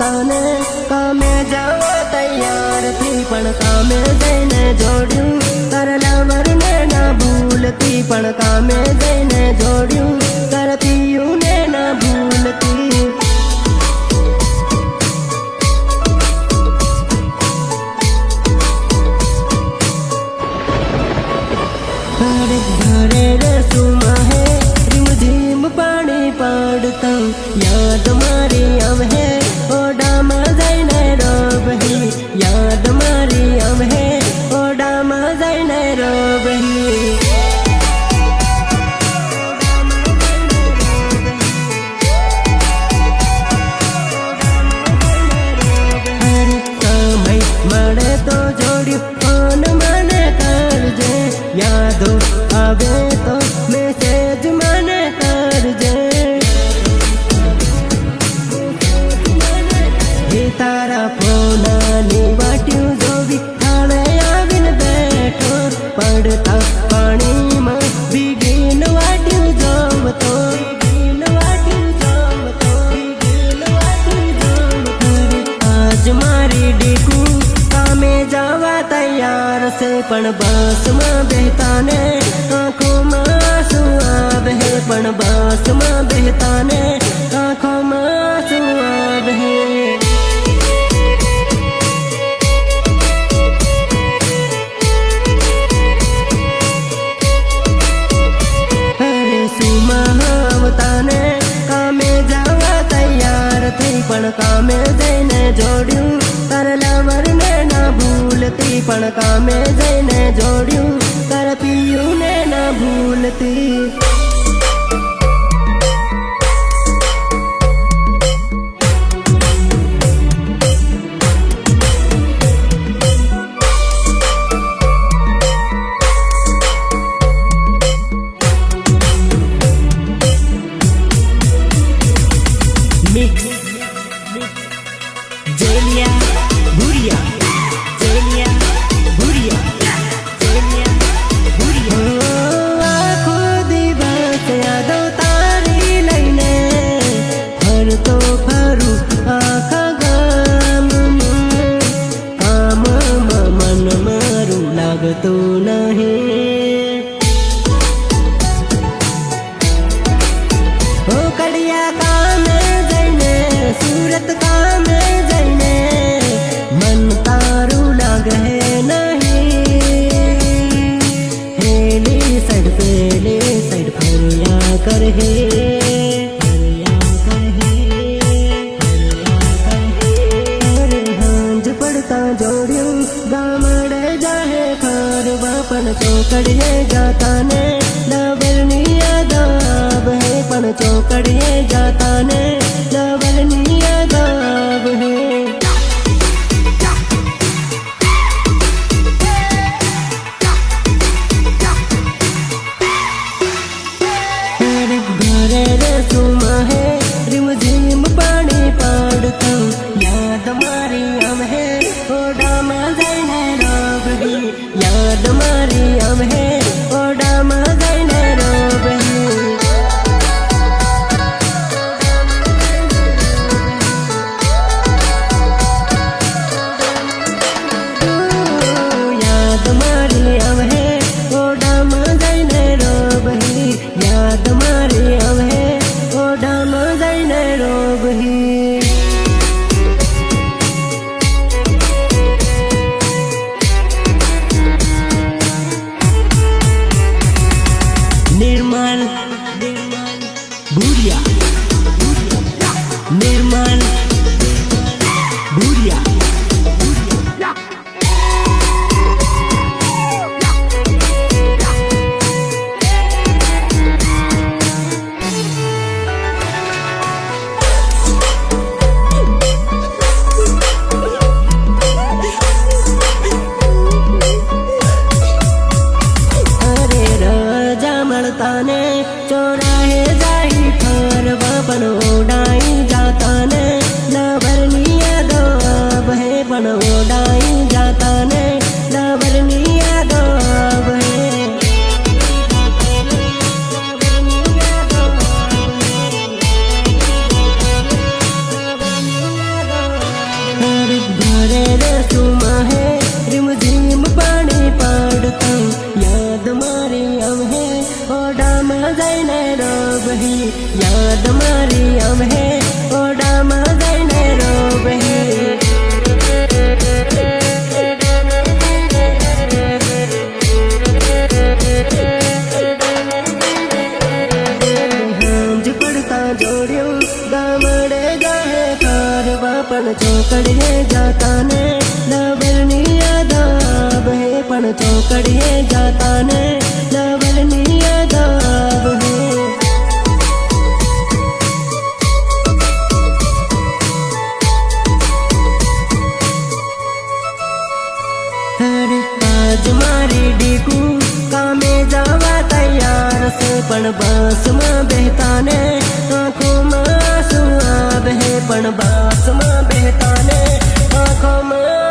तने कामे जावा तैयार थी पण कामे जईने जोड्યું तारा लवर ने ना भूलती पण कामे जईने जोड्યું तारा पियू ने ना भूलती घरे रे सुमा है रिमझिम पानी पड़ता याद मारी आव है ओडामा जईने रोबही याद मारी आव है ओडामा जईने रोबही अरे समय मळे तो जोड्યું फोन મને करजे यादो आवे तो मैसेज મને करजे तारा फोनानी वाट्યું જોવી કાળે આવીને બેઠો પડતા પાણીમાં ભીગીન વાટ્યું જોવતો आज मारी डीकू कामे जावा तैयार से पण बस में बहता ने आँखों में आंसू आवे पण बस में बहता ने आँखों में आंसू आवे ने कामे जावा तैयार थी पण कामे जईने जोड्યું तारा लवर ने ना भूलती पण कामे जईने जोड्યું तारा पियू ने ना भूलती जेलिया भूरिया जेलिया भूरिया जेलिया भूरिया आँखों दिवस यादो तारी लईने हर तो फरू आखा गाम काम मन मारू लागतो नहीं ओ कड़िया काम जईने सूरत काम जईने मन तारू लागे नहीं हेली साइड फरिया कर हे हांज पड़ता जोड्યું गामड़े जाहे खरवा पण चौकड़िए जाता ने लवरनी याद आवे पण चौकड़िए जाता ने लवरनी याद आवे घरे रे सुमा है रिमझिम पानी पड़ता याद मारी आव है ओडामा जईने रोबही याद मारी आव है ओडामा जईने रोबही કામ હે ઓડામાં જઈને રોબ હે હાંજ પડતા જોડ્યું ગામડે જાહે કારવા પણ ચોકડીએ જાતા ને લવરની યાદ આવે પણ ચોકડીએ જાતા ને લવરની યાદ આવે अरे आज मारी डीकू कामे जावा तैयार से पण बस में बेहता ने आँखों में आंसू आवे पण बस में बेहता ने आँखों में